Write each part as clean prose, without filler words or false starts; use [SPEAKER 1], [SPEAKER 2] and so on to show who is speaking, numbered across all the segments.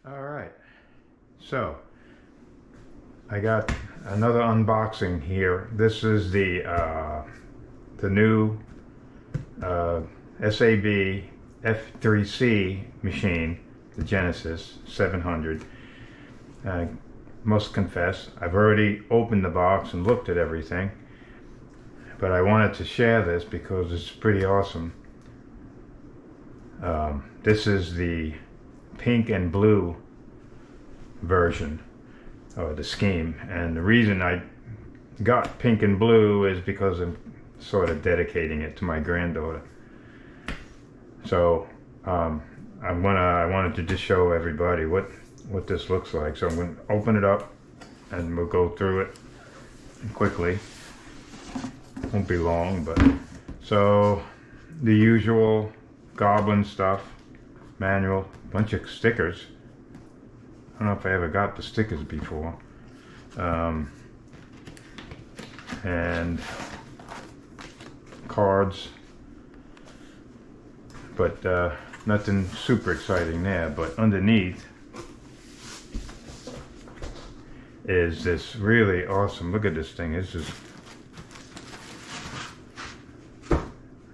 [SPEAKER 1] Alright, so I got another unboxing here. This is the new SAB F3C machine, the Genesis 700. I must confess, I've already opened the box and looked at everything, but I wanted to share this because it's pretty awesome. This is the pink and blue version of the scheme, and the reason I got pink and blue is because I'm sort of dedicating it to my granddaughter. So I wanted to just show everybody what this looks like. So I'm going to open it up and we'll go through it quickly. Won't be long, but so the usual Goblin stuff, manual, bunch of stickers. I don't know if I ever got the stickers before. And cards, but nothing super exciting there. But underneath is this really awesome, look at this thing, this is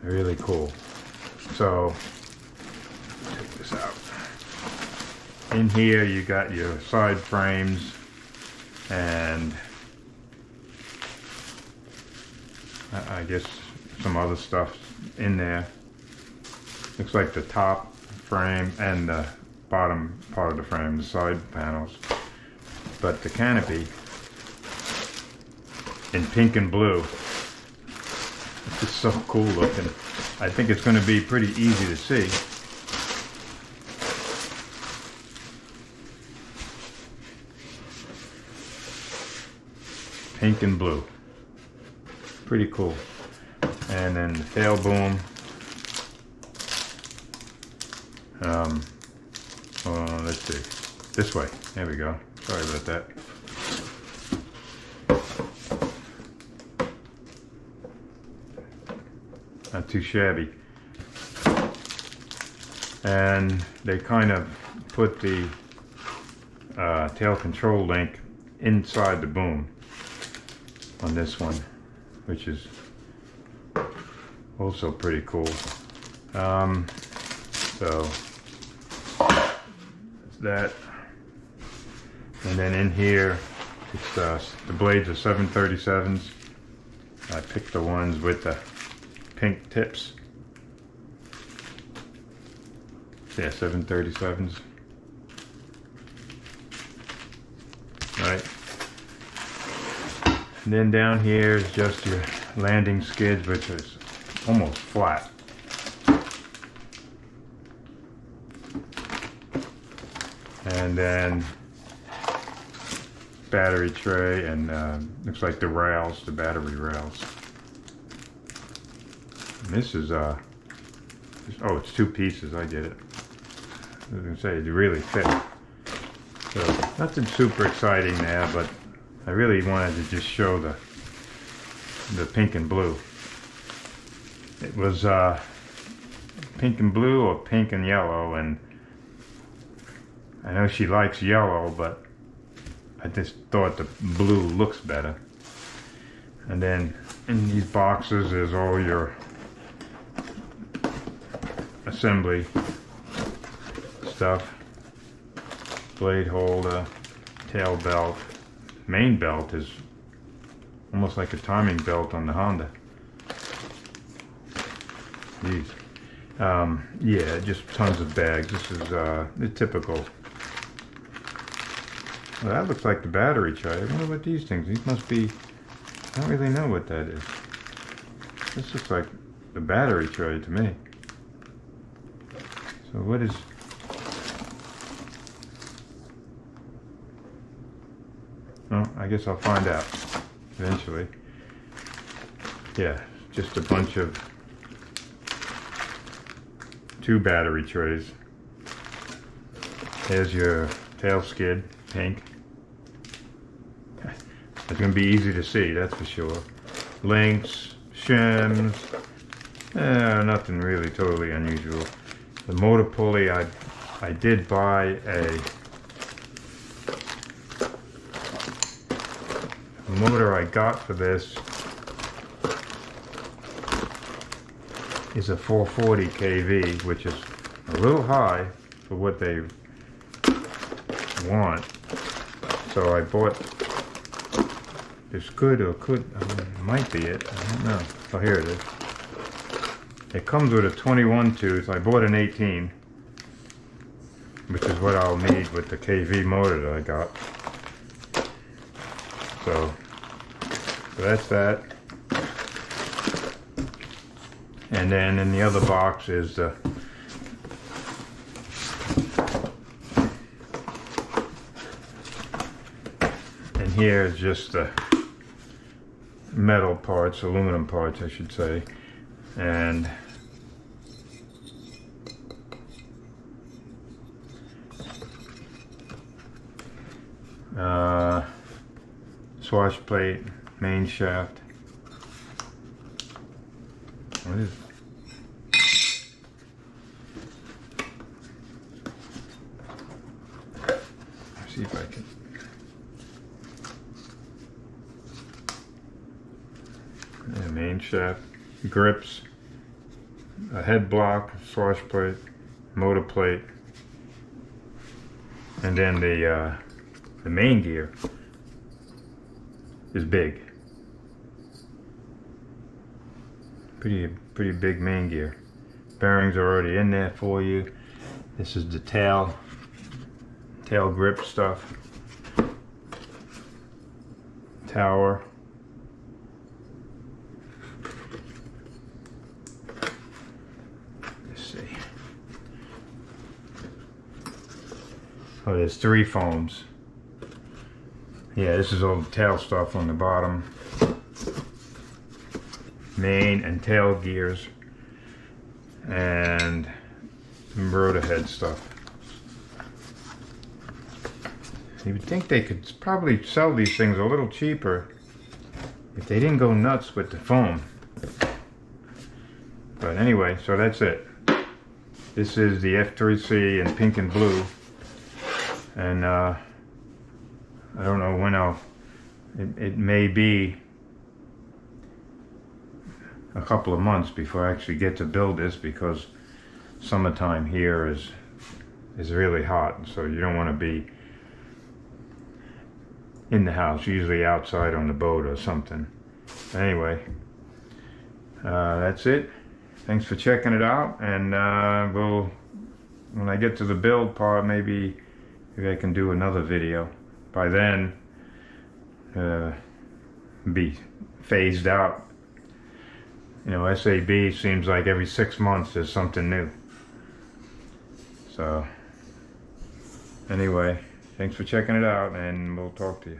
[SPEAKER 1] really cool. So check this out. In here you got your side frames and I guess some other stuff in there. Looks like the top frame and the bottom part of the frame, the side panels. But the canopy in pink and blue, it's just so cool looking. I think it's going to be pretty easy to see. Pink and blue, pretty cool. And then the tail boom. Let's see, this way, there we go. Sorry about that. Not too shabby. And they kind of put the tail control link inside the boom on this one, which is also pretty cool. So that, and then in here it's the blades are 737s. I picked the ones with the pink tips. Yeah, 737s. Right. And then down here is just your landing skids, which is almost flat. And then battery tray and looks like the rails, the battery rails. And this is oh, it's two pieces. I get it. I was gonna say it really fit. So nothing super exciting there, but I really wanted to just show the pink and blue. It was pink and blue or pink and yellow, and I know she likes yellow, but I just thought the blue looks better. And then in these boxes is all your assembly stuff. Blade holder, tail belt. Main belt is almost like a timing belt on the Honda. Jeez. Yeah, just tons of bags. This is the typical. Well, that looks like the battery tray. I wonder what these things, these must be, I don't really know what that is. This looks like the battery tray to me. So what is, well, I guess I'll find out eventually. Yeah, just a bunch of two battery trays. There's your tail skid, pink. It's going to be easy to see, that's for sure. Links, shims, nothing really totally unusual. The motor pulley, I did buy a motor I got for this is a 440 kV, which is a little high for what they want. So I bought this might be it, I don't know. Oh, here it is. It comes with a 21 tooth. I bought an 18, which is what I'll need with the kV motor that I got. So that's that. And then in the other box is the and here is just the metal parts, aluminum parts I should say, and swash plate, main shaft. What is it? Let's see if I can. The main shaft, grips, a head block, swash plate, motor plate, and then the main gear is big. Pretty big main gear. Bearings are already in there for you. This is the tail grip stuff. Tower. Let's see. Oh, there's 3 foams. Yeah, this is all the tail stuff on the bottom. Main and tail gears. And some rotor head stuff. You would think they could probably sell these things a little cheaper if they didn't go nuts with the foam. But anyway, so that's it. This is the F3C in pink and blue. And I don't know when it may be a couple of months before I actually get to build this, because summertime here is really hot, so you don't want to be in the house, usually outside on the boat or something. Anyway, that's it. Thanks for checking it out, and when I get to the build part, maybe I can do another video. By then, be phased out. You know, SAB seems like every 6 months there's something new. So, anyway, thanks for checking it out, and we'll talk to you.